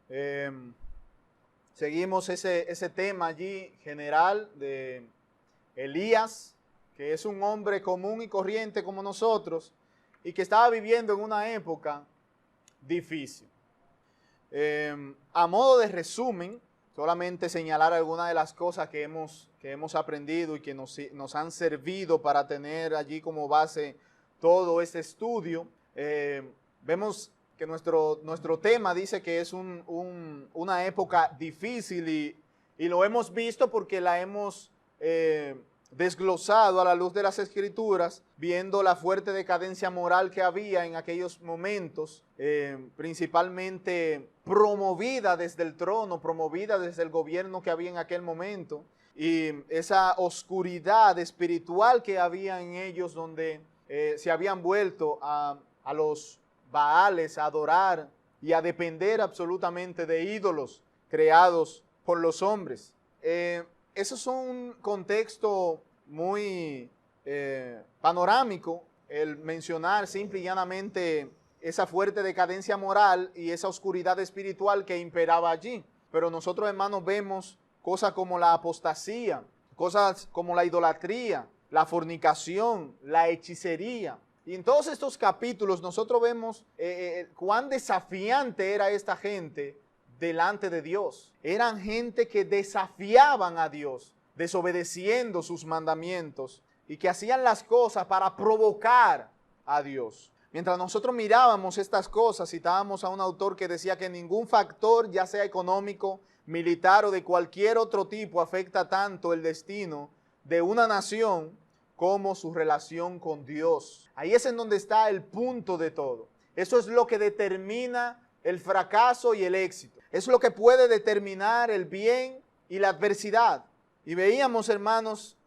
Eh, Seguimos ese tema allí general de Elías, que es un hombre común y corriente como nosotros y que estaba viviendo en una época difícil. A modo de resumen, solamente señalar algunas de las cosas que hemos aprendido y que nos han servido para tener allí como base todo este estudio. Vemos que nuestro tema dice que es una época difícil y lo hemos visto porque la hemos desglosado a la luz de las Escrituras, viendo la fuerte decadencia moral que había en aquellos momentos, principalmente promovida desde el trono, promovida desde el gobierno que había en aquel momento, y esa oscuridad espiritual que había en ellos donde se habían vuelto a los Baales, a adorar y a depender absolutamente de ídolos creados por los hombres. Eso es un contexto muy panorámico, el mencionar simple y llanamente esa fuerte decadencia moral y esa oscuridad espiritual que imperaba allí. Pero nosotros, hermanos, vemos cosas como la apostasía, cosas como la idolatría, la fornicación, la hechicería. Y en todos estos capítulos nosotros vemos cuán desafiante era esta gente delante de Dios. Eran gente que desafiaban a Dios, desobedeciendo sus mandamientos y que hacían las cosas para provocar a Dios. Mientras nosotros mirábamos estas cosas, citábamos a un autor que decía que ningún factor, ya sea económico, militar o de cualquier otro tipo, afecta tanto el destino de una nación como su relación con Dios. Ahí es en donde está el punto de todo. Eso es lo que determina el fracaso y el éxito. Es lo que puede determinar el bien y la adversidad. Y veíamos, hermanos,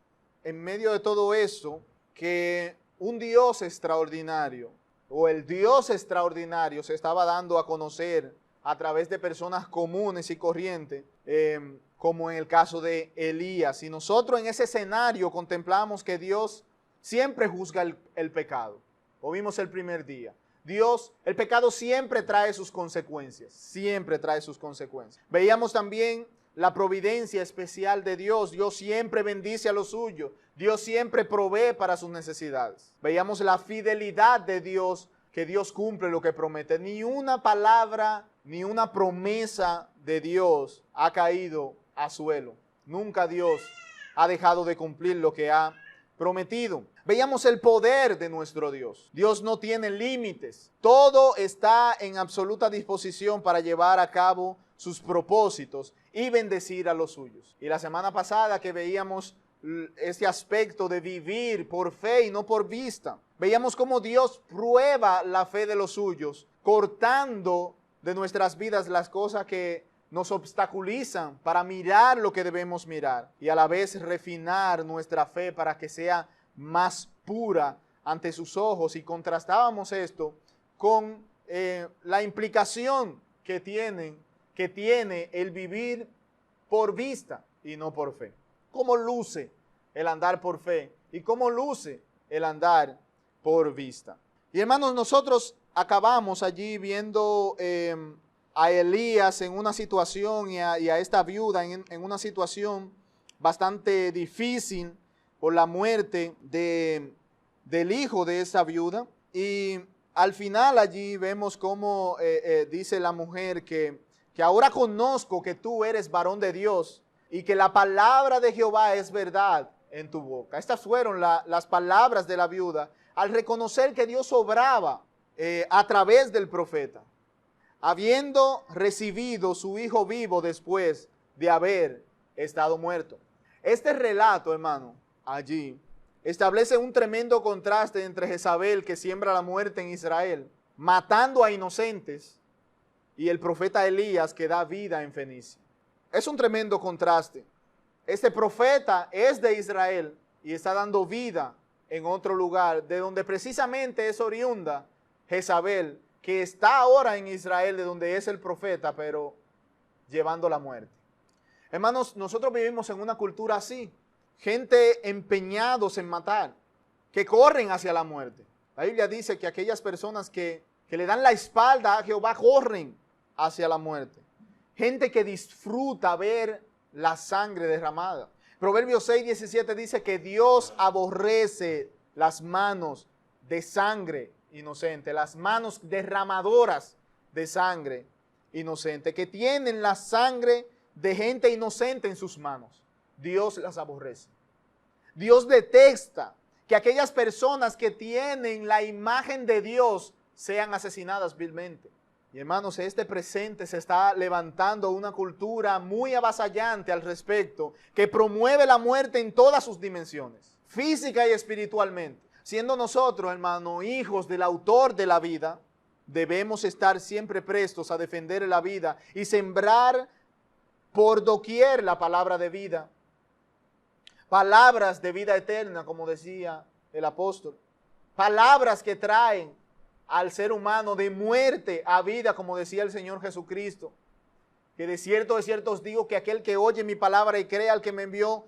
en medio de todo eso, que un Dios extraordinario, o el Dios extraordinario, se estaba dando a conocer a través de personas comunes y corrientes, como en el caso de Elías. Y nosotros en ese escenario contemplamos que Dios siempre juzga el pecado. Lo vimos el primer día. El pecado siempre trae sus consecuencias, siempre trae sus consecuencias. Veíamos también la providencia especial de Dios. Dios siempre bendice a los suyos. Dios siempre provee para sus necesidades. Veíamos la fidelidad de Dios, que Dios cumple lo que promete. Ni una palabra, ni una promesa de Dios ha caído a suelo. Nunca Dios ha dejado de cumplir lo que ha prometido. Veíamos el poder de nuestro Dios. Dios no tiene límites. Todo está en absoluta disposición para llevar a cabo sus propósitos y bendecir a los suyos. Y la semana pasada que veíamos este aspecto de vivir por fe y no por vista, veíamos cómo Dios prueba la fe de los suyos, cortando de nuestras vidas las cosas que nos obstaculizan para mirar lo que debemos mirar y a la vez refinar nuestra fe para que sea más pura ante sus ojos. Y contrastábamos esto con la implicación que tiene el vivir por vista y no por fe. ¿Cómo luce el andar por fe y cómo luce el andar por vista? Y hermanos, nosotros acabamos allí viendo a Elías en una situación y a esta viuda en una situación bastante difícil por la muerte del hijo de esa viuda. Y al final allí vemos cómo dice la mujer que ahora conozco que tú eres varón de Dios y que la palabra de Jehová es verdad en tu boca. Estas fueron las palabras de la viuda al reconocer que Dios obraba a través del profeta, habiendo recibido su hijo vivo después de haber estado muerto. Este relato, hermano, allí establece un tremendo contraste entre Jezabel, que siembra la muerte en Israel, matando a inocentes, y el profeta Elías, que da vida en Fenicia. Es un tremendo contraste. Este profeta es de Israel y está dando vida en otro lugar, de donde precisamente es oriunda Jezabel, que está ahora en Israel, de donde es el profeta, pero llevando la muerte. Hermanos, nosotros vivimos en una cultura así. Gente empeñados en matar, que corren hacia la muerte. La Biblia dice que aquellas personas que le dan la espalda a Jehová corren hacia la muerte. gente que disfruta ver la sangre derramada. Proverbios 6:17 dice que Dios aborrece las manos de sangre inocente, las manos derramadoras de sangre inocente, que tienen la sangre de gente inocente en sus manos. Dios las aborrece. Dios detesta que aquellas personas que tienen la imagen de Dios sean asesinadas vilmente. Y hermanos, en este presente se está levantando una cultura muy avasallante al respecto, que promueve la muerte en todas sus dimensiones, física y espiritualmente. Siendo nosotros, hermanos, hijos del autor de la vida, debemos estar siempre prestos a defender la vida y sembrar por doquier la palabra de vida. Palabras de vida eterna, como decía el apóstol. Palabras que traen al ser humano de muerte a vida, como decía el Señor Jesucristo. Que de cierto os digo que aquel que oye mi palabra y crea al que me envió,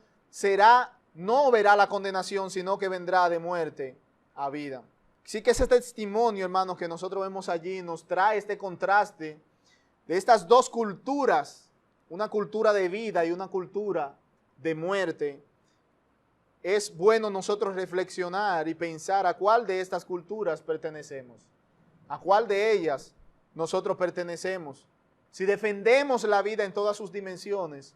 no verá la condenación, sino que vendrá de muerte a vida. Así que ese testimonio, hermanos, que nosotros vemos allí, nos trae este contraste de estas dos culturas, una cultura de vida y una cultura de muerte. Es bueno nosotros reflexionar y pensar a cuál de estas culturas pertenecemos, a cuál de ellas nosotros pertenecemos, si defendemos la vida en todas sus dimensiones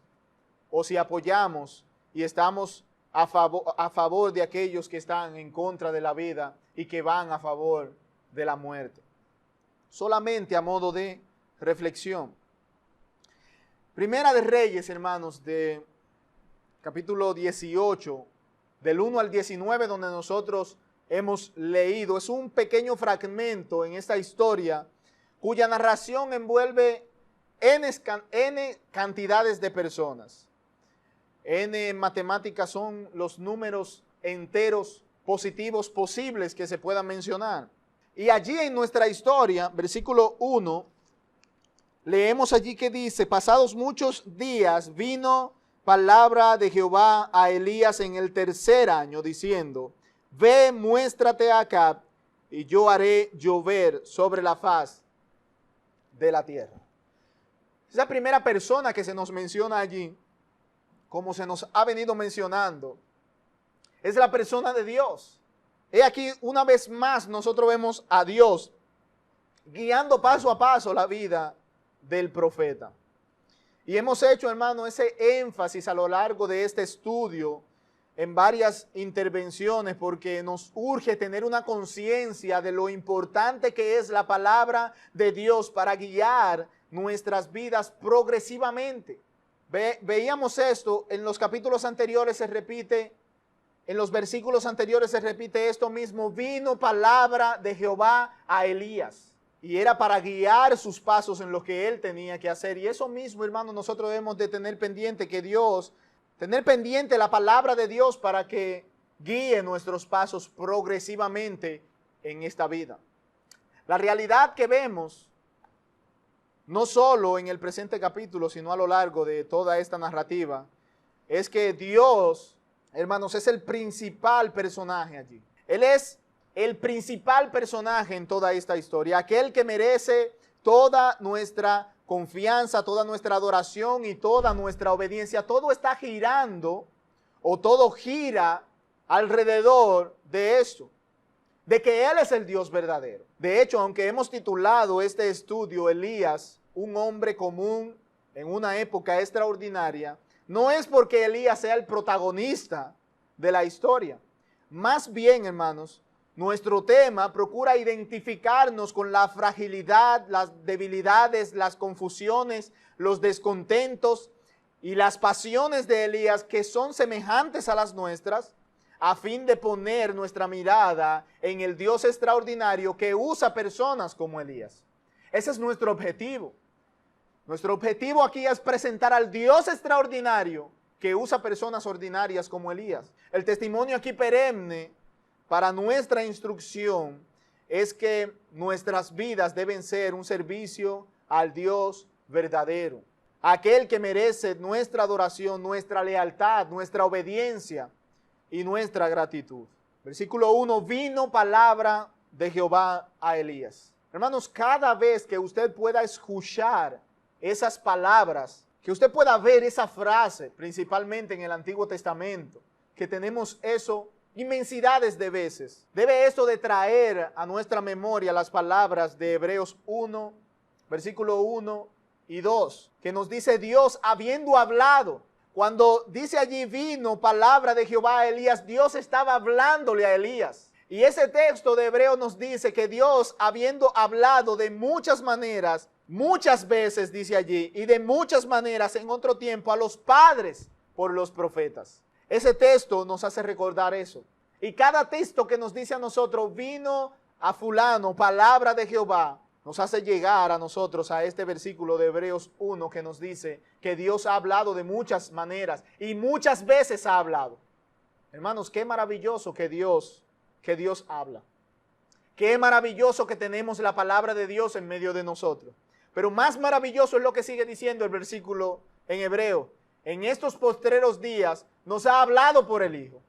o si apoyamos y estamos a favor de aquellos que están en contra de la vida y que van a favor de la muerte. Solamente a modo de reflexión. Primera de Reyes, hermanos, de capítulo 18, del 1 al 19, donde nosotros hemos leído. Es un pequeño fragmento en esta historia cuya narración envuelve N cantidades de personas. N en matemáticas son los números enteros positivos posibles que se puedan mencionar. Y allí en nuestra historia, versículo 1, leemos allí que dice: pasados muchos días vino palabra de Jehová a Elías en el 3er año, diciendo: ve, muéstrate a Acab, y yo haré llover sobre la faz de la tierra. Esa primera persona que se nos menciona allí, como se nos ha venido mencionando, es la persona de Dios. He aquí, una vez más, nosotros vemos a Dios guiando paso a paso la vida del profeta. Y hemos hecho, hermano, ese énfasis a lo largo de este estudio en varias intervenciones, porque nos urge tener una conciencia de lo importante que es la palabra de Dios para guiar nuestras vidas progresivamente. Veíamos esto en los capítulos anteriores, se repite, en los versículos anteriores se repite esto mismo: vino palabra de Jehová a Elías. Y era para guiar sus pasos en lo que él tenía que hacer. Y eso mismo, hermano, nosotros debemos de tener pendiente tener pendiente la palabra de Dios para que guíe nuestros pasos progresivamente en esta vida. La realidad que vemos, no solo en el presente capítulo, sino a lo largo de toda esta narrativa, es que Dios, hermanos, es el principal personaje allí. Él es el principal personaje en toda esta historia, aquel que merece toda nuestra confianza, toda nuestra adoración y toda nuestra obediencia. Todo está girando, o todo gira alrededor de esto, de que Él es el Dios verdadero. De hecho, aunque hemos titulado este estudio Elías, un hombre común en una época extraordinaria, no es porque Elías sea el protagonista de la historia. Más bien, hermanos, nuestro tema procura identificarnos con la fragilidad, las debilidades, las confusiones, los descontentos y las pasiones de Elías, que son semejantes a las nuestras, a fin de poner nuestra mirada en el Dios extraordinario que usa personas como Elías. Ese es nuestro objetivo. Nuestro objetivo aquí es presentar al Dios extraordinario que usa personas ordinarias como Elías. El testimonio aquí perenne para nuestra instrucción es que nuestras vidas deben ser un servicio al Dios verdadero, aquel que merece nuestra adoración, nuestra lealtad, nuestra obediencia y nuestra gratitud. Versículo 1, vino palabra de Jehová a Elías. Hermanos, cada vez que usted pueda escuchar esas palabras, que usted pueda ver esa frase, principalmente en el Antiguo Testamento, que tenemos eso inmensidades de veces. Debe esto de traer a nuestra memoria las palabras de Hebreos 1, versículo 1 y 2, que nos dice Dios habiendo hablado. Cuando dice allí vino palabra de Jehová a Elías, Dios estaba hablándole a Elías. Y ese texto de Hebreo nos dice que Dios, habiendo hablado de muchas maneras, muchas veces dice allí, y de muchas maneras en otro tiempo a los padres por los profetas. Ese texto nos hace recordar eso. Y cada texto que nos dice a nosotros, vino a fulano, palabra de Jehová, nos hace llegar a nosotros a este versículo de Hebreos 1 que nos dice que Dios ha hablado de muchas maneras y muchas veces ha hablado. Hermanos, qué maravilloso que Dios habla. Qué maravilloso que tenemos la palabra de Dios en medio de nosotros. Pero más maravilloso es lo que sigue diciendo el versículo en hebreo. En estos postreros días nos ha hablado por el Hijo.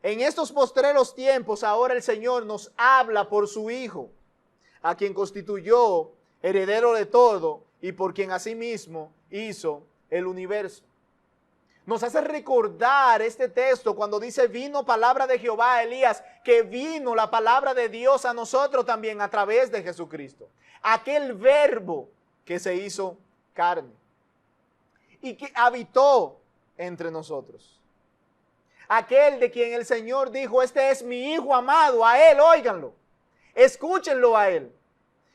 En estos postreros tiempos ahora el Señor nos habla por su Hijo, a quien constituyó heredero de todo y por quien asimismo hizo el universo. Nos hace recordar este texto cuando dice vino palabra de Jehová a Elías, que vino la palabra de Dios a nosotros también a través de Jesucristo. Aquel verbo que se hizo carne y que habitó entre nosotros. Aquel de quien el Señor dijo, este es mi Hijo amado, a Él óiganlo, escúchenlo a Él.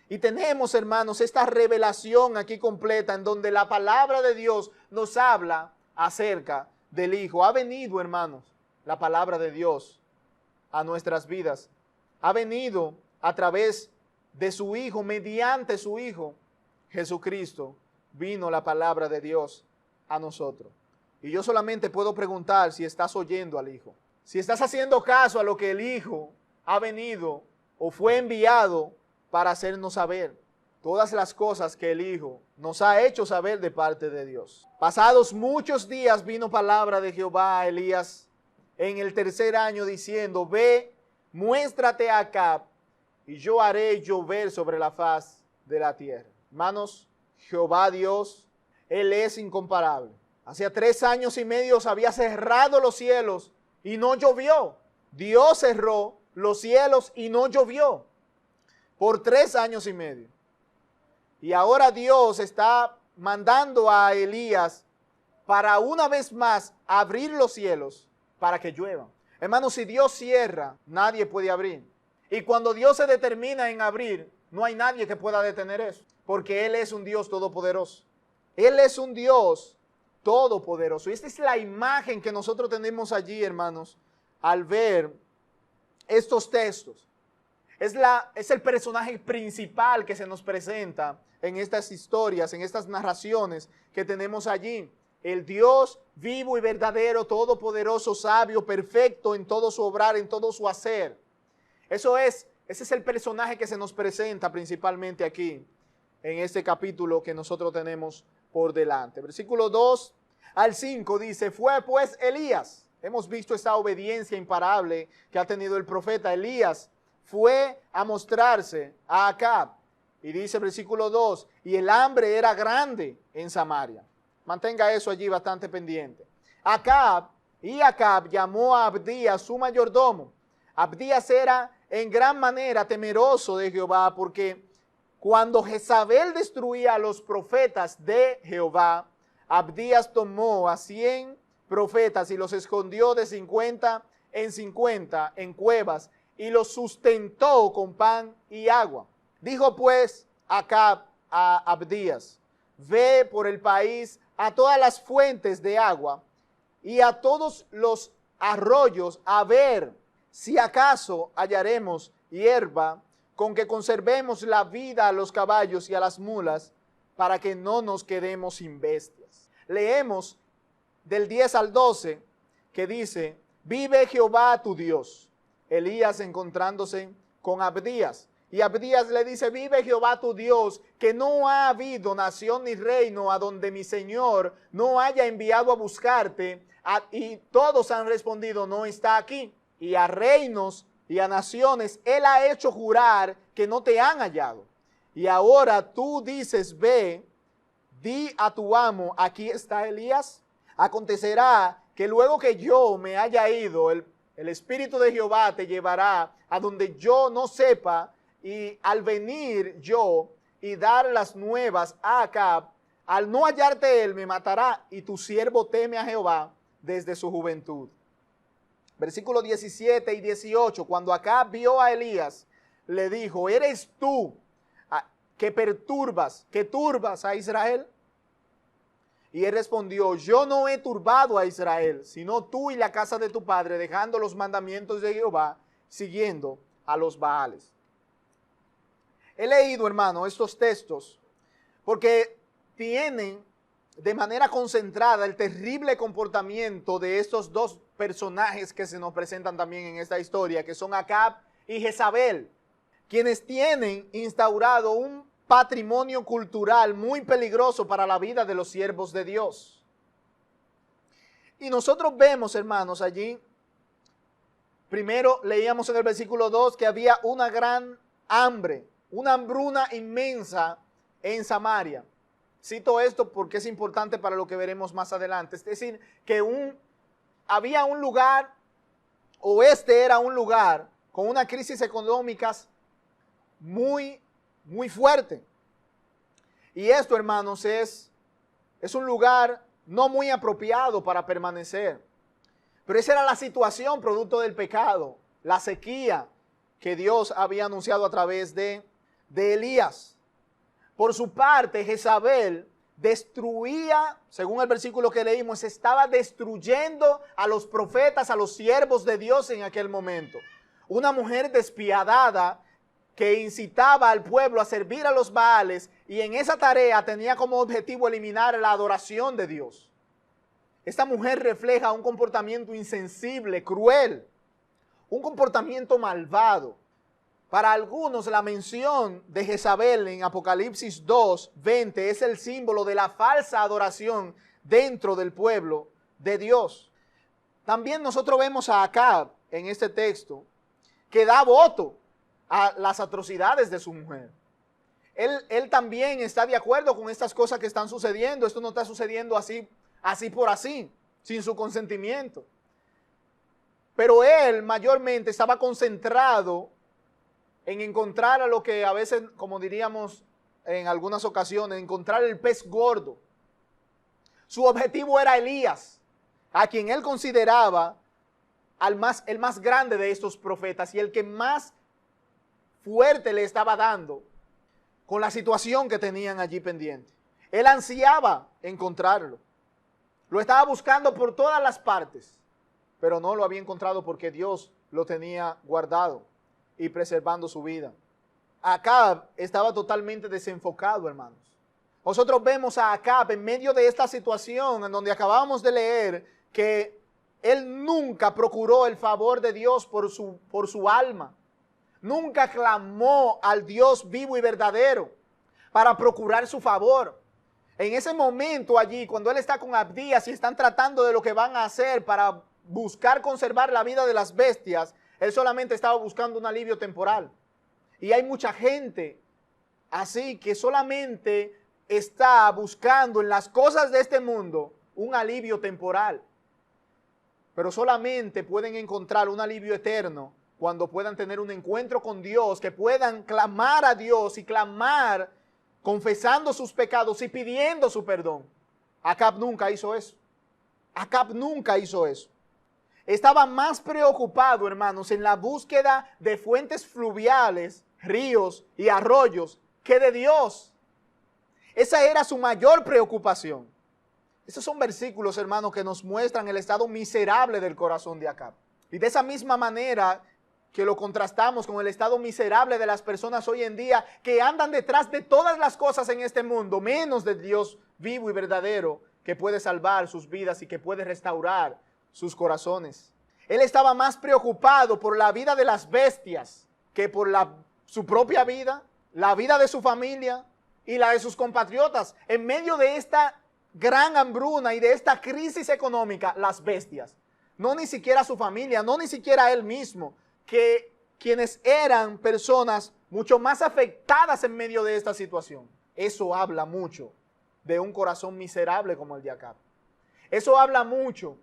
Y tenemos, hermanos, esta revelación aquí completa en donde la palabra de Dios nos habla acerca del Hijo. Ha venido, hermanos, la palabra de Dios a nuestras vidas. Ha venido a través de su Hijo, mediante su Hijo, Jesucristo, vino la palabra de Dios a nosotros. Y yo solamente puedo preguntar si estás oyendo al Hijo. Si estás haciendo caso a lo que el Hijo ha venido o fue enviado para hacernos saber. Todas las cosas que el Hijo nos ha hecho saber de parte de Dios. Pasados muchos días vino palabra de Jehová a Elías en el tercer año diciendo, ve, muéstrate a Acab y yo haré llover sobre la faz de la tierra. Hermanos, Jehová Dios, Él es incomparable. Hacía 3 años y medio había cerrado los cielos y no llovió. Dios cerró los cielos y no llovió por 3 años y medio. Y ahora Dios está mandando a Elías para una vez más abrir los cielos para que lluevan. Hermanos, si Dios cierra, nadie puede abrir. Y cuando Dios se determina en abrir, no hay nadie que pueda detener eso. Porque Él es un Dios todopoderoso. Él es un Dios todopoderoso. Y esta es la imagen que nosotros tenemos allí, hermanos, al ver estos textos. Es el personaje principal que se nos presenta en estas historias, en estas narraciones que tenemos allí. El Dios vivo y verdadero, todopoderoso, sabio, perfecto en todo su obrar, en todo su hacer. Ese es el personaje que se nos presenta principalmente aquí, en este capítulo que nosotros tenemos por delante. Versículo 2 al 5 dice, fue pues Elías. Hemos visto esta obediencia imparable que ha tenido el profeta Elías. Fue a mostrarse a Acab. Y dice versículo 2, y el hambre era grande en Samaria. Mantenga eso allí bastante pendiente. Acab llamó a Abdías su mayordomo. Abdías era en gran manera temeroso de Jehová, porque cuando Jezabel destruía a los profetas de Jehová, Abdías tomó a 100 profetas y los escondió de 50 en 50 en cuevas y los sustentó con pan y agua. Dijo pues Acab a Abdías, ve por el país a todas las fuentes de agua y a todos los arroyos a ver si acaso hallaremos hierba con que conservemos la vida a los caballos y a las mulas para que no nos quedemos sin bestias. Leemos del 10 al 12 que dice, vive Jehová tu Dios. Elías encontrándose con Abdías. Y Abdías le dice, vive Jehová tu Dios, que no ha habido nación ni reino a donde mi Señor no haya enviado a buscarte. Y todos han respondido, no está aquí. Y a reinos y a naciones Él ha hecho jurar que no te han hallado. Y ahora tú dices, ve, di a tu amo, aquí está Elías. Acontecerá que luego que yo me haya ido, el Espíritu de Jehová te llevará a donde yo no sepa, y al venir yo y dar las nuevas a Acab, al no hallarte él, me matará, y tu siervo teme a Jehová desde su juventud. Versículos 17 y 18, cuando Acab vio a Elías, le dijo, ¿eres tú que turbas a Israel? Y él respondió, yo no he turbado a Israel, sino tú y la casa de tu padre, dejando los mandamientos de Jehová, siguiendo a los Baales. He leído, hermano, estos textos porque tienen de manera concentrada el terrible comportamiento de estos dos personajes que se nos presentan también en esta historia, que son Acab y Jezabel, quienes tienen instaurado un patrimonio cultural muy peligroso para la vida de los siervos de Dios. Y nosotros vemos, hermanos, allí, primero leíamos en el versículo 2 que había una gran hambre, una hambruna inmensa en Samaria. Cito esto porque es importante para lo que veremos más adelante. Es decir, que había un lugar, o este era un lugar, con una crisis económica muy fuerte. Y esto, hermanos, es un lugar no muy apropiado para permanecer. Pero esa era la situación producto del pecado, la sequía que Dios había anunciado a través de Elías. Por su parte, Jezabel destruía, según el versículo que leímos, estaba destruyendo a los profetas, a los siervos de Dios en aquel momento. Una mujer despiadada que incitaba al pueblo a servir a los Baales, y en esa tarea tenía como objetivo eliminar la adoración de Dios. Esta mujer refleja un comportamiento insensible, cruel, un comportamiento malvado. Para algunos, la mención de Jezabel en Apocalipsis 2:20 es el símbolo de la falsa adoración dentro del pueblo de Dios. También nosotros vemos a Acab en este texto que da voto a las atrocidades de su mujer. Él también está de acuerdo con estas cosas que están sucediendo. Esto no está sucediendo así por así, sin su consentimiento. Pero él mayormente estaba concentrado en encontrar a lo que a veces, como diríamos en algunas ocasiones, encontrar el pez gordo. Su objetivo era Elías, a quien él consideraba el más grande de estos profetas y el que más fuerte le estaba dando con la situación que tenían allí pendiente. Él ansiaba encontrarlo. Lo estaba buscando por todas las partes, pero no lo había encontrado porque Dios lo tenía guardado y preservando su vida. Acab estaba totalmente desenfocado, hermanos. Nosotros vemos a Acab en medio de esta situación en donde acabamos de leer que él nunca procuró el favor de Dios por su alma. Nunca clamó al Dios vivo y verdadero para procurar su favor. En ese momento allí, cuando él está con Abdías y están tratando de lo que van a hacer para buscar conservar la vida de las bestias, él solamente estaba buscando un alivio temporal. Y hay mucha gente así que solamente está buscando en las cosas de este mundo un alivio temporal. Pero solamente pueden encontrar un alivio eterno cuando puedan tener un encuentro con Dios, que puedan clamar a Dios y clamar confesando sus pecados y pidiendo su perdón. Acab nunca hizo eso. Acab nunca hizo eso. Estaba más preocupado, hermanos, en la búsqueda de fuentes fluviales, ríos y arroyos que de Dios. Esa era su mayor preocupación. Esos son versículos, hermanos, que nos muestran el estado miserable del corazón de Acab. Y de esa misma manera que lo contrastamos con el estado miserable de las personas hoy en día que andan detrás de todas las cosas en este mundo, menos de Dios vivo y verdadero que puede salvar sus vidas y que puede restaurar sus corazones. Él estaba más preocupado por la vida de las bestias que por su propia vida, la vida de su familia y la de sus compatriotas. En medio de esta gran hambruna y de esta crisis económica, las bestias. No ni siquiera su familia, no ni siquiera él mismo, que quienes eran personas mucho más afectadas en medio de esta situación. Eso habla mucho de un corazón miserable como el de Acab. Eso habla mucho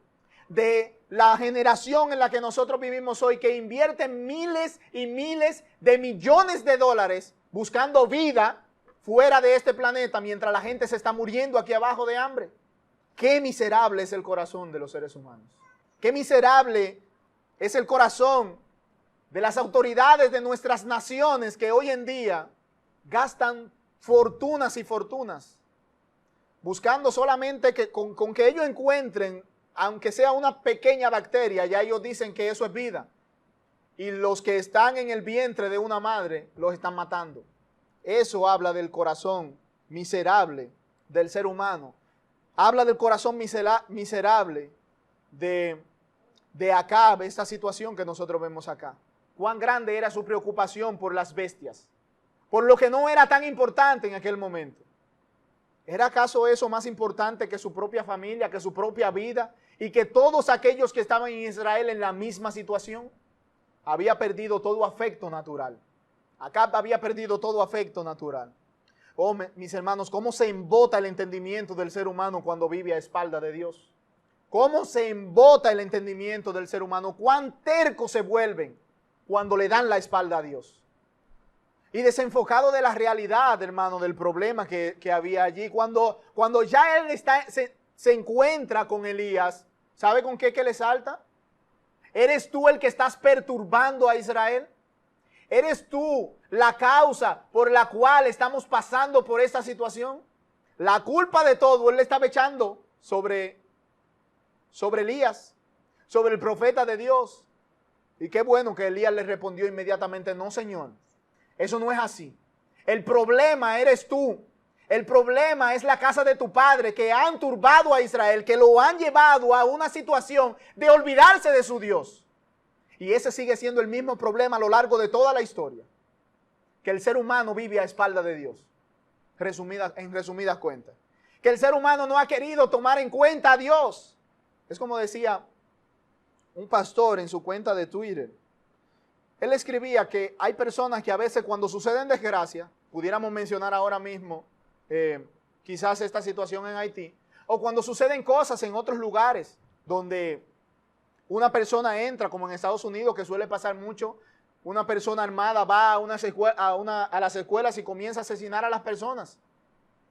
de la generación en la que nosotros vivimos hoy, que invierte miles y miles de millones de dólares buscando vida fuera de este planeta, mientras la gente se está muriendo aquí abajo de hambre. Qué miserable es el corazón de los seres humanos. Qué miserable es el corazón de las autoridades de nuestras naciones, que hoy en día gastan fortunas y fortunas buscando solamente que con que ellos encuentren, aunque sea una pequeña bacteria, ya ellos dicen que eso es vida. Y los que están en el vientre de una madre los están matando. Eso habla del corazón miserable del ser humano. Habla del corazón miserable de Acab, esta situación que nosotros vemos acá. Cuán grande era su preocupación por las bestias, por lo que no era tan importante en aquel momento. ¿Era acaso eso más importante que su propia familia, que su propia vida y que todos aquellos que estaban en Israel en la misma situación? Había perdido todo afecto natural. Acab había perdido todo afecto natural. Oh, mis hermanos, ¿cómo se embota el entendimiento del ser humano cuando vive a espalda de Dios? ¿Cómo se embota el entendimiento del ser humano? ¿Cuán tercos se vuelven cuando le dan la espalda a Dios? Y desenfocado de la realidad, hermano, del problema que había allí. Cuando ya él se encuentra con Elías, ¿sabe con qué le salta? ¿Eres tú el que estás perturbando a Israel? ¿Eres tú la causa por la cual estamos pasando por esta situación? La culpa de todo él le estaba echando sobre Elías, sobre el profeta de Dios. Y qué bueno que Elías le respondió inmediatamente: no, Señor, eso no es así. El problema eres tú. El problema es la casa de tu padre, que han turbado a Israel, que lo han llevado a una situación de olvidarse de su Dios. Y ese sigue siendo el mismo problema a lo largo de toda la historia, que el ser humano vive a espalda de Dios. En resumidas cuentas, que el ser humano no ha querido tomar en cuenta a Dios. Es como decía un pastor en su cuenta de Twitter. Él escribía que hay personas que a veces cuando suceden desgracias, pudiéramos mencionar ahora mismo quizás esta situación en Haití, o cuando suceden cosas en otros lugares donde una persona entra, como en Estados Unidos, que suele pasar mucho, una persona armada va a las escuelas y comienza a asesinar a las personas.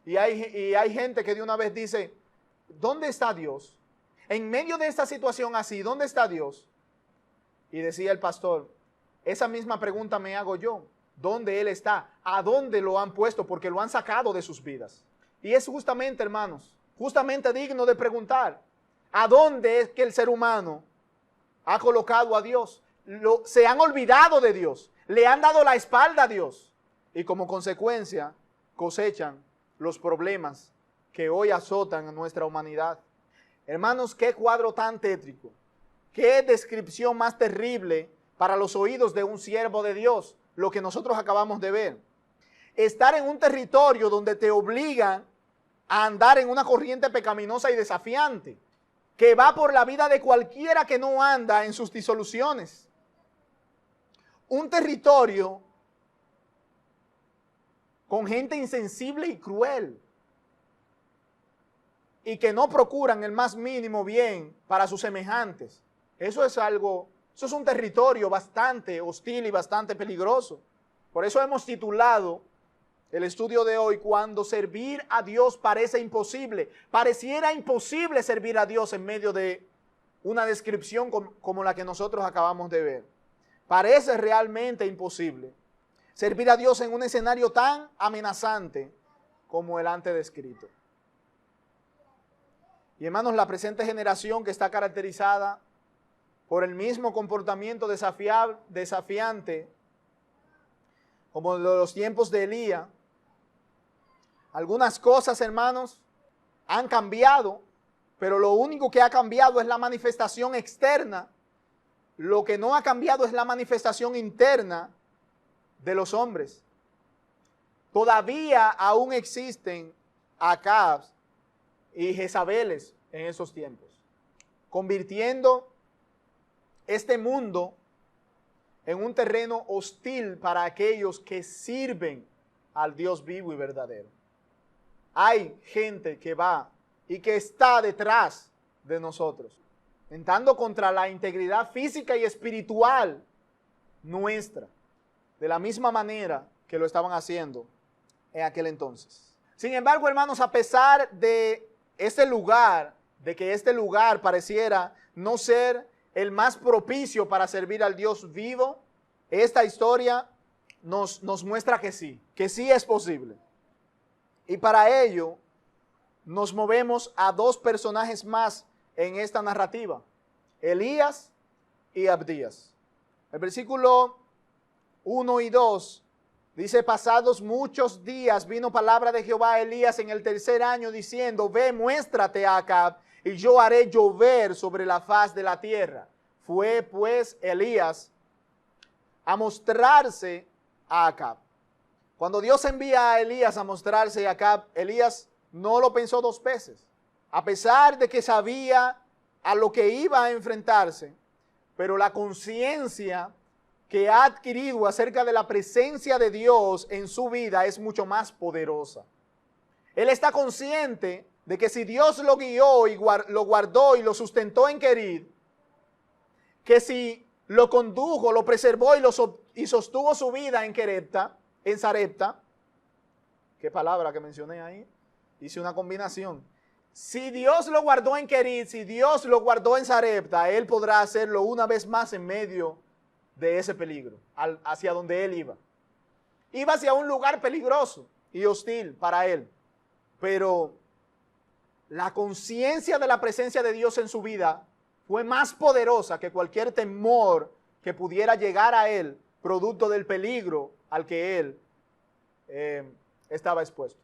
Y hay gente que de una vez dice: ¿dónde está Dios? En medio de esta situación así, ¿dónde está Dios? Y decía el pastor: esa misma pregunta me hago yo. ¿Dónde Él está? ¿A dónde lo han puesto? Porque lo han sacado de sus vidas. Y es justamente, hermanos, justamente digno de preguntar: ¿a dónde es que el ser humano ha colocado a Dios? Se han olvidado de Dios, le han dado la espalda a Dios. Y como consecuencia cosechan los problemas que hoy azotan a nuestra humanidad. Hermanos, qué cuadro tan tétrico, qué descripción más terrible para los oídos de un siervo de Dios, lo que nosotros acabamos de ver. Estar en un territorio donde te obligan a andar en una corriente pecaminosa y desafiante, que va por la vida de cualquiera que no anda en sus disoluciones. Un territorio con gente insensible y cruel, y que no procuran el más mínimo bien para sus semejantes. Eso es un territorio bastante hostil y bastante peligroso. Por eso hemos titulado el estudio de hoy: cuando servir a Dios parece imposible. Pareciera imposible servir a Dios en medio de una descripción como la que nosotros acabamos de ver. Parece realmente imposible servir a Dios en un escenario tan amenazante como el antes descrito. Y hermanos, la presente generación, que está caracterizada por el mismo comportamiento desafiante como los tiempos de Elías, algunas cosas, hermanos, han cambiado, pero lo único que ha cambiado es la manifestación externa. Lo que no ha cambiado es la manifestación interna de los hombres. Todavía aún existen Acabs y Jezabeles en esos tiempos, convirtiendo este mundo en un terreno hostil para aquellos que sirven al Dios vivo y verdadero. hay gente que va y que está detrás de nosotros, tentando contra la integridad física y espiritual nuestra, de la misma manera que lo estaban haciendo en aquel entonces. Sin embargo, hermanos, a pesar de que este lugar pareciera no ser el más propicio para servir al Dios vivo, esta historia nos muestra que sí es posible. Y para ello nos movemos a dos personajes más en esta narrativa, Elías y Abdías. El versículo 1 y 2 dice: pasados muchos días vino palabra de Jehová a Elías en el tercer año diciendo: ve, muéstrate a Acab, y yo haré llover sobre la faz de la tierra. Fue pues Elías a mostrarse a Acab. Cuando Dios envía a Elías a mostrarse a Acab, Elías no lo pensó dos veces. A pesar de que sabía a lo que iba a enfrentarse, pero la conciencia que ha adquirido acerca de la presencia de Dios en su vida es mucho más poderosa. Él está consciente de que si Dios lo guió y lo guardó y lo sustentó en Querid, que si lo condujo, lo preservó y sostuvo su vida en Sarepta, ¿qué palabra que mencioné ahí? Hice una combinación. Si Dios lo guardó en Querid, si Dios lo guardó en Sarepta, Él podrá hacerlo una vez más en medio de ese peligro, hacia donde Él iba. Iba hacia un lugar peligroso y hostil para Él, pero la conciencia de la presencia de Dios en su vida fue más poderosa que cualquier temor que pudiera llegar a Él, producto del peligro al que Él estaba expuesto.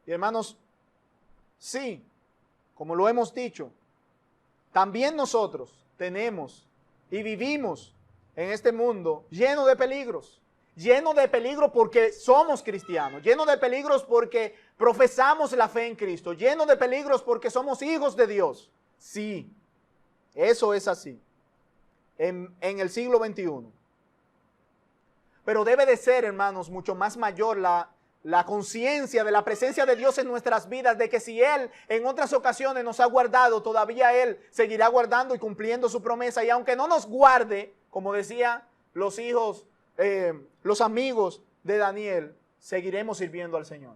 Y hermanos, sí, como lo hemos dicho, también nosotros tenemos y vivimos en este mundo lleno de peligros. Lleno de peligro porque somos cristianos, lleno de peligros porque profesamos la fe en Cristo, lleno de peligros porque somos hijos de Dios. Sí, eso es así en el siglo XXI. Pero debe de ser, hermanos, mucho más mayor la conciencia de la presencia de Dios en nuestras vidas, de que si Él en otras ocasiones nos ha guardado, todavía Él seguirá guardando y cumpliendo su promesa. Y aunque no nos guarde, como decían los amigos de Daniel, seguiremos sirviendo al Señor.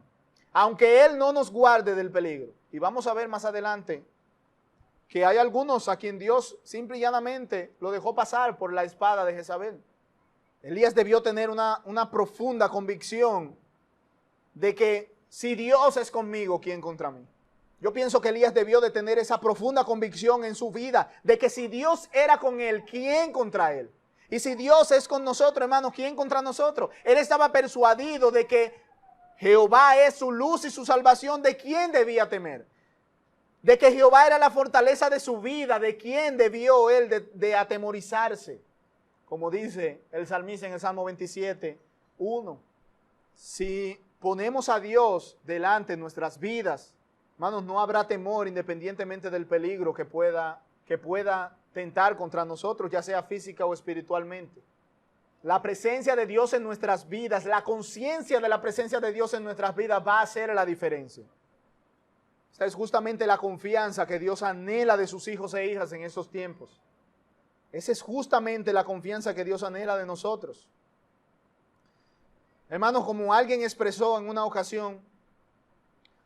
Aunque Él no nos guarde del peligro. Y vamos a ver más adelante que hay algunos a quien Dios simple y llanamente lo dejó pasar por la espada de Jezabel. Elías debió tener una profunda convicción de que si Dios es conmigo, ¿quién contra mí? Yo pienso que Elías debió de tener esa profunda convicción en su vida de que si Dios era con él, ¿quién contra él? Y si Dios es con nosotros, hermanos, ¿quién contra nosotros? Él estaba persuadido de que Jehová es su luz y su salvación. ¿De quién debía temer? De que Jehová era la fortaleza de su vida. ¿De quién debió él de atemorizarse? Como dice el salmista en el Salmo 27:1. Si ponemos a Dios delante de nuestras vidas, hermanos, no habrá temor independientemente del peligro que pueda tentar contra nosotros, ya sea física o espiritualmente. La presencia de Dios en nuestras vidas, la conciencia de la presencia de Dios en nuestras vidas va a hacer la diferencia. Esta es justamente la confianza que Dios anhela de sus hijos e hijas en estos tiempos. Esa es justamente la confianza que Dios anhela de nosotros. Hermanos, como alguien expresó en una ocasión,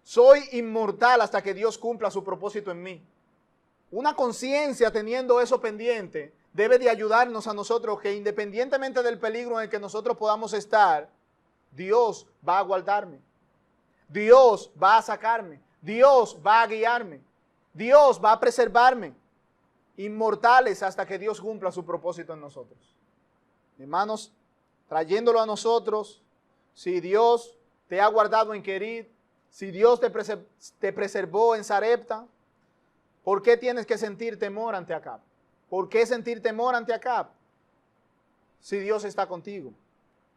soy inmortal hasta que Dios cumpla su propósito en mí. Una conciencia teniendo eso pendiente debe de ayudarnos a nosotros que independientemente del peligro en el que nosotros podamos estar, Dios va a guardarme. Dios va a sacarme. Dios va a guiarme. Dios va a preservarme. Inmortales hasta que Dios cumpla su propósito en nosotros. Hermanos, trayéndolo a nosotros, si Dios te ha guardado en Querid, si Dios te preservó en Sarepta, ¿por qué tienes que sentir temor ante Acab? ¿Por qué sentir temor ante Acab? Si Dios está contigo.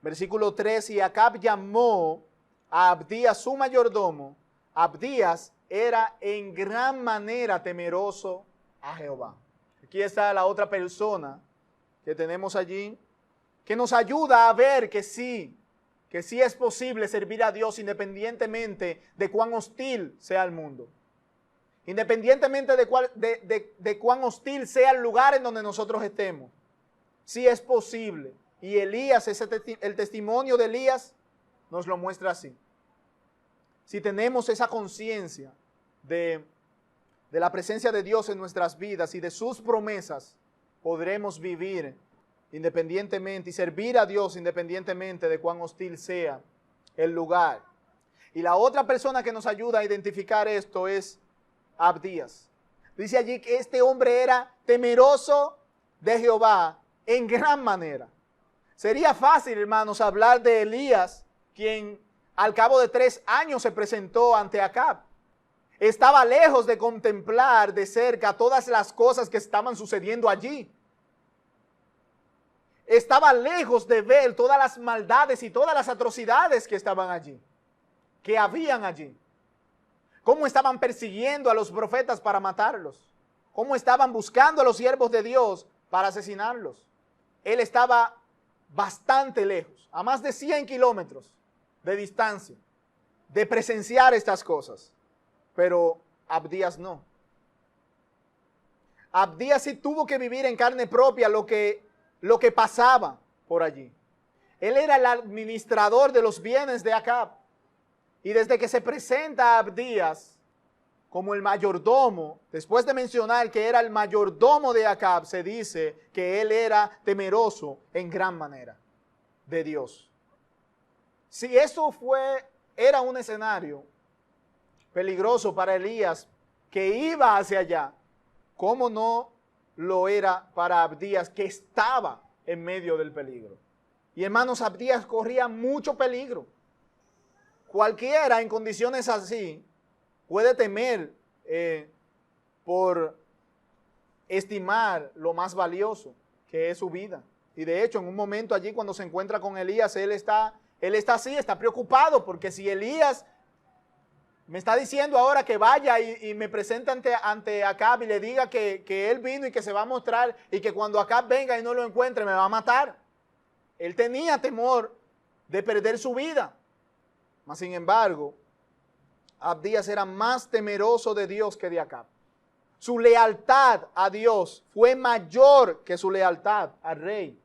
Versículo 3, y Acab llamó a Abdías su mayordomo. Abdías era en gran manera temeroso a Jehová. Aquí está la otra persona que tenemos allí, que nos ayuda a ver que sí, que sí es posible servir a Dios independientemente de cuán hostil sea el mundo. Independientemente de cuán hostil sea el lugar en donde nosotros estemos. Sí es posible. Y Elías, el testimonio de Elías nos lo muestra así. Si tenemos esa conciencia de la presencia de Dios en nuestras vidas y de sus promesas, podremos vivir independientemente y servir a Dios independientemente de cuán hostil sea el lugar. Y la otra persona que nos ayuda a identificar esto es Abdías. Dice allí que este hombre era temeroso de Jehová en gran manera. Sería fácil, hermanos, hablar de Elías, quien al cabo de 3 años se presentó ante Acab. Estaba lejos de contemplar de cerca todas las cosas que estaban sucediendo allí. Estaba lejos de ver todas las maldades y todas las atrocidades que estaban allí, que habían allí. Cómo estaban persiguiendo a los profetas para matarlos. Cómo estaban buscando a los siervos de Dios para asesinarlos. Él estaba bastante lejos, a más de 100 kilómetros de distancia, de presenciar estas cosas. Pero Abdías no. Abdías sí tuvo que vivir en carne propia lo que pasaba por allí. Él era el administrador de los bienes de Acab. Y desde que se presenta a Abdías como el mayordomo, después de mencionar que era el mayordomo de Acab, se dice que él era temeroso en gran manera de Dios. Si eso era un escenario peligroso para Elías que iba hacia allá, ¿cómo no lo era para Abdías que estaba en medio del peligro? Y hermanos, Abdías corría mucho peligro. Cualquiera en condiciones así puede temer por estimar lo más valioso que es su vida. Y de hecho, en un momento allí cuando se encuentra con Elías, él está así, está preocupado, porque si Elías me está diciendo ahora que vaya y me presente ante Acab y le diga que él vino y que se va a mostrar y que cuando Acab venga y no lo encuentre me va a matar. Él tenía temor de perder su vida. Mas sin embargo, Abdías era más temeroso de Dios que de Acab. Su lealtad a Dios fue mayor que su lealtad al rey.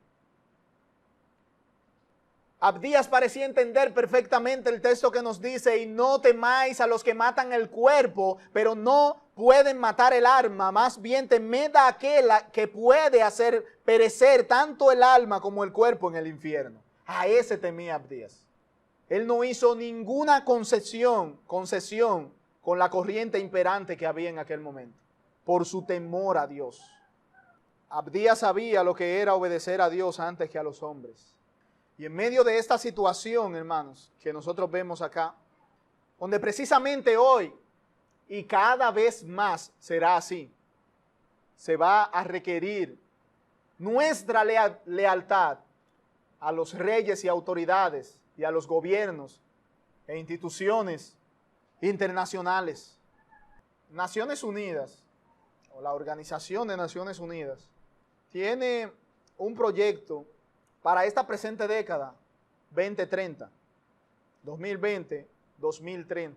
Abdías parecía entender perfectamente el texto que nos dice: y no temáis a los que matan el cuerpo, pero no pueden matar el alma. Más bien temed a aquel que puede hacer perecer tanto el alma como el cuerpo en el infierno. A ese temía Abdías. Él no hizo ninguna concesión con la corriente imperante que había en aquel momento, por su temor a Dios. Abdías sabía lo que era obedecer a Dios antes que a los hombres. Y en medio de esta situación, hermanos, que nosotros vemos acá, donde precisamente hoy y cada vez más será así, se va a requerir nuestra lealtad a los reyes y autoridades y a los gobiernos e instituciones internacionales. Naciones Unidas, o la Organización de Naciones Unidas, tiene un proyecto para esta presente década, 2030, 2020-2030,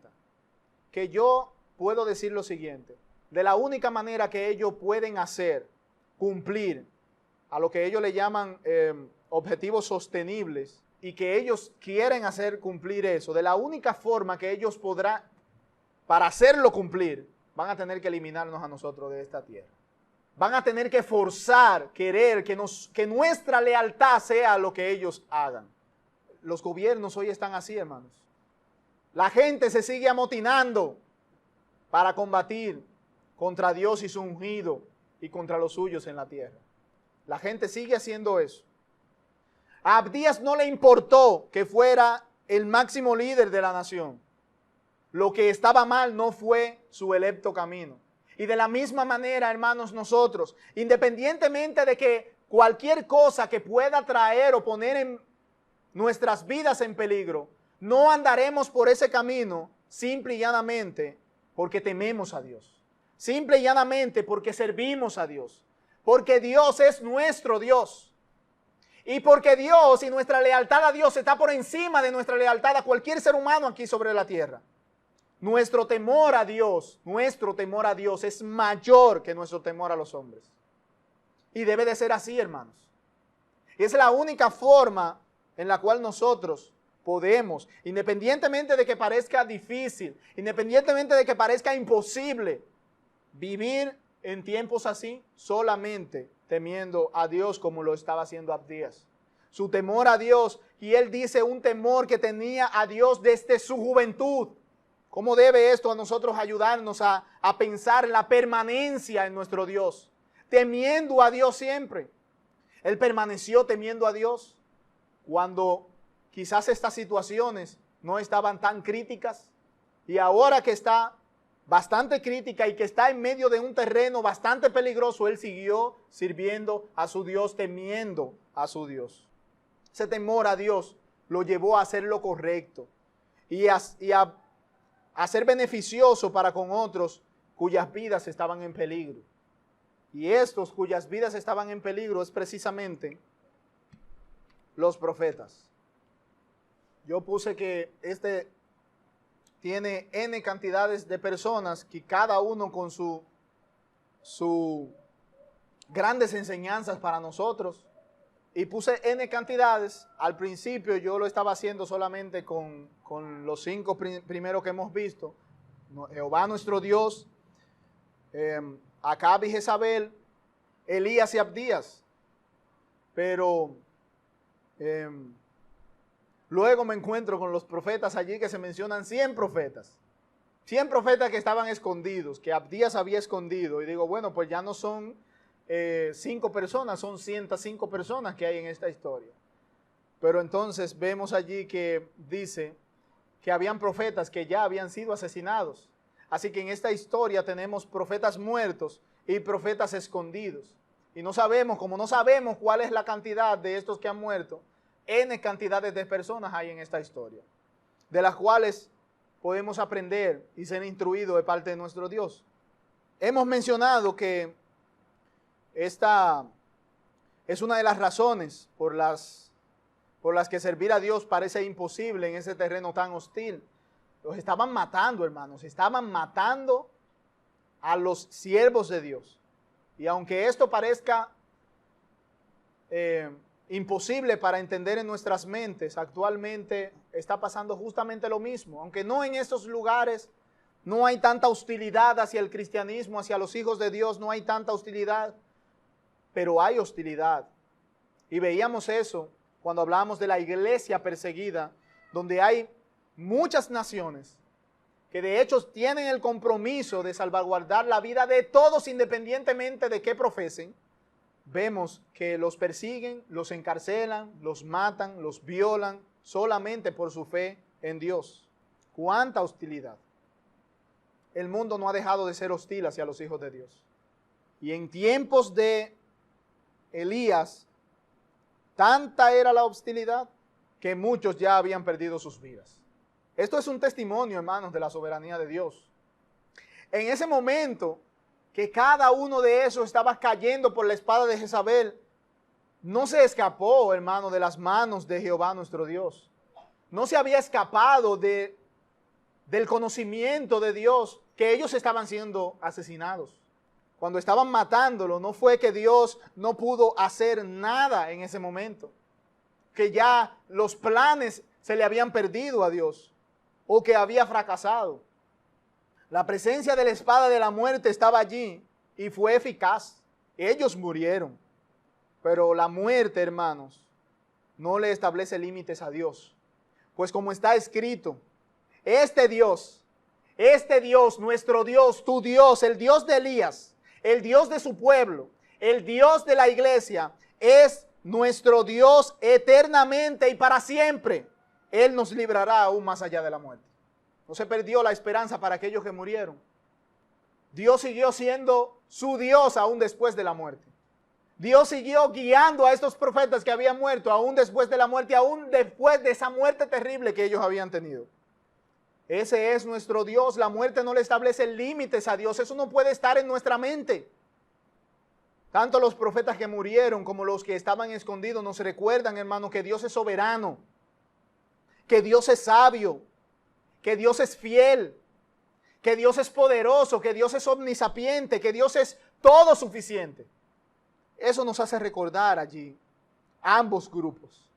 que yo puedo decir lo siguiente: de la única manera que ellos pueden hacer cumplir a lo que ellos le llaman objetivos sostenibles, y que ellos quieren hacer cumplir eso, de la única forma que ellos podrán, para hacerlo cumplir, van a tener que eliminarnos a nosotros de esta tierra. Van a tener que forzar, querer que nuestra lealtad sea lo que ellos hagan. Los gobiernos hoy están así, hermanos. La gente se sigue amotinando para combatir contra Dios y su ungido y contra los suyos en la tierra. La gente sigue haciendo eso. A Abdías no le importó que fuera el máximo líder de la nación. Lo que estaba mal no fue su electo camino. Y de la misma manera, hermanos, nosotros, independientemente de que cualquier cosa que pueda traer o poner en nuestras vidas en peligro, no andaremos por ese camino simple y llanamente porque tememos a Dios. Simple y llanamente porque servimos a Dios. Porque Dios es nuestro Dios. Y porque Dios y nuestra lealtad a Dios está por encima de nuestra lealtad a cualquier ser humano aquí sobre la tierra. Nuestro temor a Dios es mayor que nuestro temor a los hombres. Y debe de ser así, hermanos. Y es la única forma en la cual nosotros podemos, independientemente de que parezca difícil, independientemente de que parezca imposible, vivir en tiempos así solamente temiendo a Dios como lo estaba haciendo Abdías. Su temor a Dios, y él dice un temor que tenía a Dios desde su juventud. ¿Cómo debe esto a nosotros ayudarnos a pensar en la permanencia en nuestro Dios? Temiendo a Dios siempre. Él permaneció temiendo a Dios cuando quizás estas situaciones no estaban tan críticas, y ahora que está bastante crítica y que está en medio de un terreno bastante peligroso, él siguió sirviendo a su Dios, temiendo a su Dios. Ese temor a Dios lo llevó a hacer lo correcto y a ser beneficioso para con otros cuyas vidas estaban en peligro. Y estos cuyas vidas estaban en peligro es precisamente los profetas. Yo puse que tiene N cantidades de personas que cada uno con sus grandes enseñanzas para nosotros. Y puse N cantidades. Al principio yo lo estaba haciendo solamente con los 5 primeros que hemos visto. Jehová nuestro Dios, Acab y Jezabel, Elías y Abdías. Pero luego me encuentro con los profetas allí que se mencionan 100 profetas. 100 profetas que estaban escondidos, que Abdías había escondido. Y digo, bueno, pues ya no son 5 personas, son 105 personas que hay en esta historia. Pero entonces vemos allí que dice que habían profetas que ya habían sido asesinados. Así que en esta historia tenemos profetas muertos y profetas escondidos. Y no sabemos, como no sabemos cuál es la cantidad de estos que han muerto, N cantidades de personas hay en esta historia, de las cuales podemos aprender y ser instruidos de parte de nuestro Dios. Hemos mencionado que esta es una de las razones por las que servir a Dios parece imposible en ese terreno tan hostil. Los estaban matando, hermanos, estaban matando a los siervos de Dios. Y aunque esto parezca imposible para entender en nuestras mentes, actualmente está pasando justamente lo mismo. Aunque no en estos lugares no hay tanta hostilidad hacia el cristianismo, hacia los hijos de Dios, no hay tanta hostilidad, pero hay hostilidad. Y veíamos eso cuando hablábamos de la iglesia perseguida, donde hay muchas naciones que de hecho tienen el compromiso de salvaguardar la vida de todos independientemente de qué profesen. Vemos que los persiguen, los encarcelan, los matan, los violan solamente por su fe en Dios. ¡Cuánta hostilidad! El mundo no ha dejado de ser hostil hacia los hijos de Dios. Y en tiempos de Elías, tanta era la hostilidad que muchos ya habían perdido sus vidas. Esto es un testimonio, hermanos, de la soberanía de Dios. En ese momento que cada uno de esos estaba cayendo por la espada de Jezabel, no se escapó, hermano, de las manos de Jehová nuestro Dios. No se había escapado del conocimiento de Dios que ellos estaban siendo asesinados. Cuando estaban matándolo, no fue que Dios no pudo hacer nada en ese momento, que ya los planes se le habían perdido a Dios o que había fracasado. La presencia de la espada de la muerte estaba allí y fue eficaz. Ellos murieron. Pero la muerte, hermanos, no le establece límites a Dios. Pues como está escrito, este Dios, nuestro Dios, tu Dios, el Dios de Elías, el Dios de su pueblo, el Dios de la iglesia, es nuestro Dios eternamente y para siempre. Él nos librará aún más allá de la muerte. No se perdió la esperanza para aquellos que murieron. Dios siguió siendo su Dios aún después de la muerte. Dios siguió guiando a estos profetas que habían muerto aún después de la muerte, aún después de esa muerte terrible que ellos habían tenido. Ese es nuestro Dios. La muerte no le establece límites a Dios. Eso no puede estar en nuestra mente. Tanto los profetas que murieron como los que estaban escondidos nos recuerdan, hermano, que Dios es soberano, que Dios es sabio, que Dios es fiel, que Dios es poderoso, que Dios es omnisapiente, que Dios es todo suficiente. Eso nos hace recordar allí ambos grupos.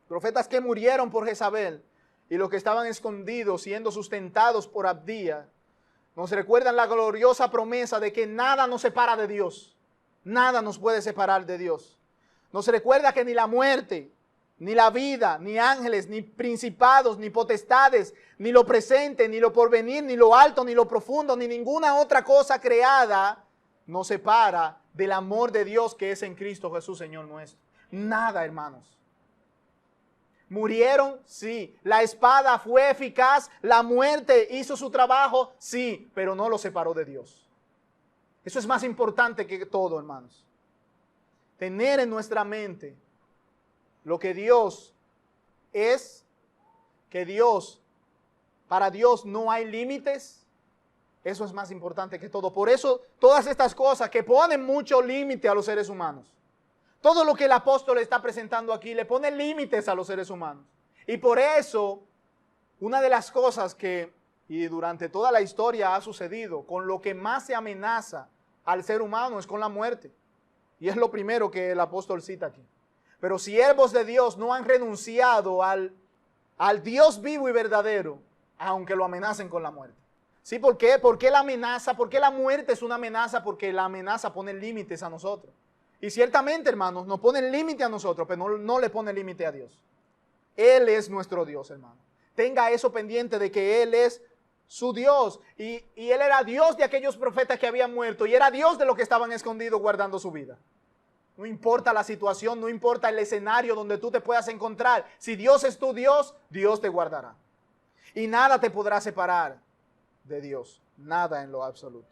Profetas que murieron por Jezabel y los que estaban escondidos siendo sustentados por Abdías, nos recuerdan la gloriosa promesa de que nada nos separa de Dios. Nada nos puede separar de Dios. Nos recuerda que ni la muerte, ni la vida, ni ángeles, ni principados, ni potestades, ni lo presente, ni lo porvenir, ni lo alto, ni lo profundo, ni ninguna otra cosa creada nos separa del amor de Dios que es en Cristo Jesús, Señor nuestro. Nada, hermanos. ¿Murieron? Sí. ¿La espada fue eficaz? ¿La muerte hizo su trabajo? Sí, pero no lo separó de Dios. Eso es más importante que todo, hermanos. Tener en nuestra mente lo que Dios es, que Dios, para Dios no hay límites. Eso es más importante que todo. Por eso todas estas cosas que ponen mucho límite a los seres humanos. Todo lo que el apóstol está presentando aquí le pone límites a los seres humanos. Y por eso, una de las cosas que, y durante toda la historia ha sucedido, con lo que más se amenaza al ser humano es con la muerte. Y es lo primero que el apóstol cita aquí. Pero siervos de Dios no han renunciado al Dios vivo y verdadero, aunque lo amenacen con la muerte. ¿Sí? ¿Por qué? ¿Por qué la amenaza? ¿Por qué la muerte es una amenaza? Porque la amenaza pone límites a nosotros. Y ciertamente, hermanos, nos pone límite a nosotros, pero no le pone límite a Dios. Él es nuestro Dios, hermano. Tenga eso pendiente de que Él es su Dios. Y Él era Dios de aquellos profetas que habían muerto. Y era Dios de los que estaban escondidos guardando su vida. No importa la situación, no importa el escenario donde tú te puedas encontrar. Si Dios es tu Dios, Dios te guardará. Y nada te podrá separar de Dios. Nada en lo absoluto.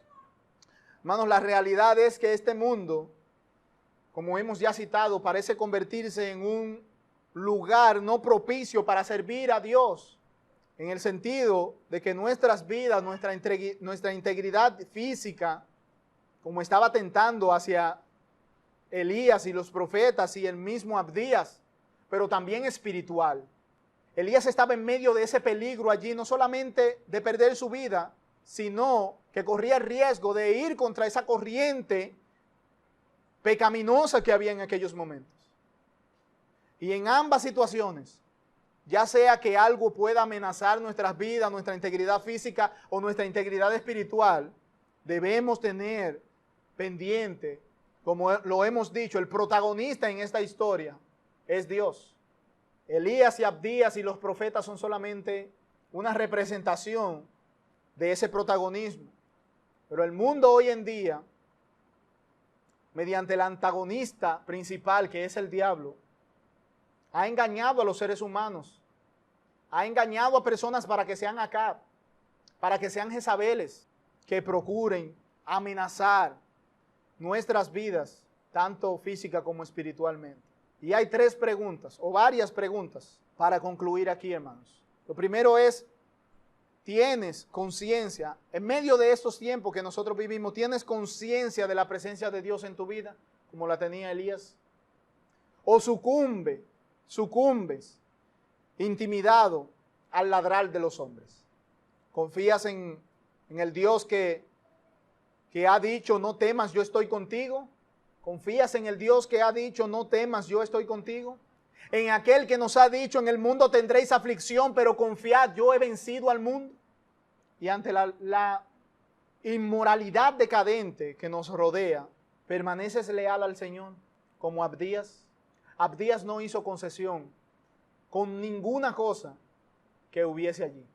Hermanos, la realidad es que este mundo, como hemos ya citado, parece convertirse en un lugar no propicio para servir a Dios. En el sentido de que nuestras vidas, nuestra integridad física, como estaba tentando hacia Elías y los profetas y el mismo Abdías, pero también espiritual. Elías estaba en medio de ese peligro allí, no solamente de perder su vida, sino que corría el riesgo de ir contra esa corriente pecaminosa que había en aquellos momentos. Y en ambas situaciones, ya sea que algo pueda amenazar nuestras vidas, nuestra integridad física o nuestra integridad espiritual, debemos tener pendiente, como lo hemos dicho, el protagonista en esta historia es Dios. Elías y Abdías y los profetas son solamente una representación de ese protagonismo. Pero el mundo hoy en día, mediante el antagonista principal que es el diablo, ha engañado a los seres humanos, ha engañado a personas para que sean Acab, para que sean Jezabeles, que procuren amenazar nuestras vidas, tanto física como espiritualmente. Y hay tres preguntas, o varias preguntas, para concluir aquí, hermanos. Lo primero es, ¿tienes conciencia, en medio de estos tiempos que nosotros vivimos, tienes conciencia de la presencia de Dios en tu vida, como la tenía Elías? ¿O sucumbes, intimidado al ladrar de los hombres? ¿Confías en el Dios que ha dicho, no temas, yo estoy contigo? ¿Confías en el Dios que ha dicho, no temas, yo estoy contigo? En aquel que nos ha dicho, en el mundo tendréis aflicción, pero confiad, yo he vencido al mundo. Y ante la inmoralidad decadente que nos rodea, ¿permaneces leal al Señor como Abdías? Abdías no hizo concesión con ninguna cosa que hubiese allí,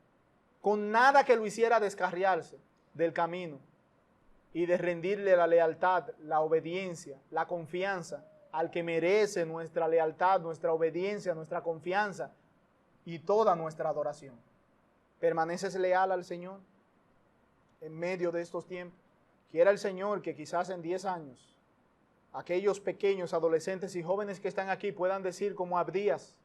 con nada que lo hiciera descarriarse del camino y de rendirle la lealtad, la obediencia, la confianza al que merece nuestra lealtad, nuestra obediencia, nuestra confianza y toda nuestra adoración. ¿Permaneces leal al Señor en medio de estos tiempos? Quiera el Señor que quizás en 10 años aquellos pequeños, adolescentes y jóvenes que están aquí puedan decir como Abdías,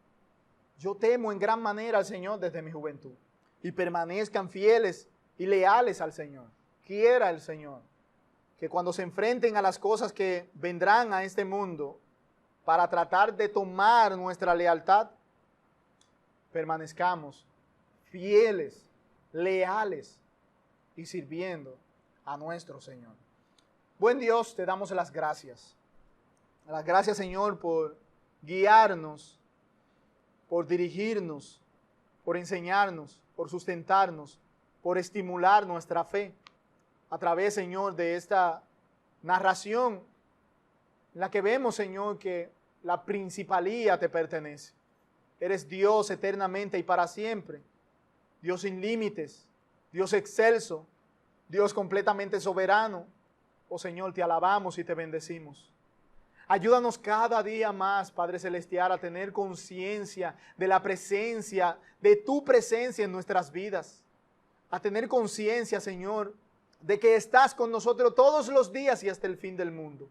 yo temo en gran manera al Señor desde mi juventud, y permanezcan fieles y leales al Señor. Quiera el Señor que cuando se enfrenten a las cosas que vendrán a este mundo para tratar de tomar nuestra lealtad, permanezcamos fieles, leales y sirviendo a nuestro Señor. Buen Dios, te damos las gracias. Las gracias, Señor, por guiarnos, por dirigirnos, por enseñarnos, por sustentarnos, por estimular nuestra fe a través, Señor, de esta narración en la que vemos, Señor, que la principalía te pertenece. Eres Dios eternamente y para siempre, Dios sin límites, Dios excelso, Dios completamente soberano. Oh Señor, te alabamos y te bendecimos. Ayúdanos cada día más, Padre Celestial, a tener conciencia de la presencia, de tu presencia en nuestras vidas. A tener conciencia, Señor, de que estás con nosotros todos los días y hasta el fin del mundo.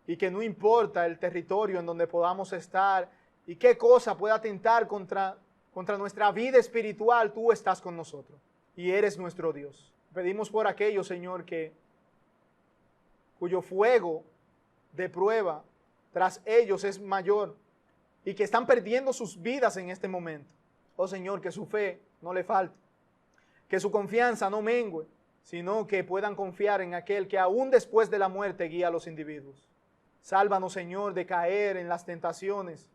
Y que no importa el territorio en donde podamos estar y qué cosa pueda atentar contra nuestra vida espiritual, tú estás con nosotros y eres nuestro Dios. Pedimos por aquellos, Señor, cuyo fuego de prueba tras ellos es mayor y que están perdiendo sus vidas en este momento. Oh Señor, que su fe no le falte, que su confianza no mengue, sino que puedan confiar en aquel que aún después de la muerte guía a los individuos. Sálvanos, Señor, de caer en las tentaciones,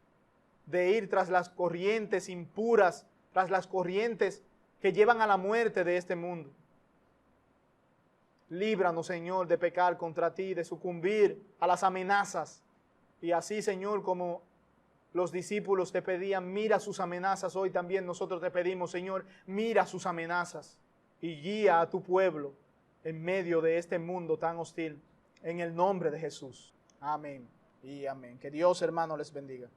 de ir tras las corrientes impuras, tras las corrientes que llevan a la muerte de este mundo. Líbranos, Señor, de pecar contra ti, de sucumbir a las amenazas. Y así, Señor, como los discípulos te pedían, mira sus amenazas, hoy también nosotros te pedimos, Señor, mira sus amenazas y guía a tu pueblo en medio de este mundo tan hostil. En el nombre de Jesús. Amén y amén. Que Dios, hermano, les bendiga.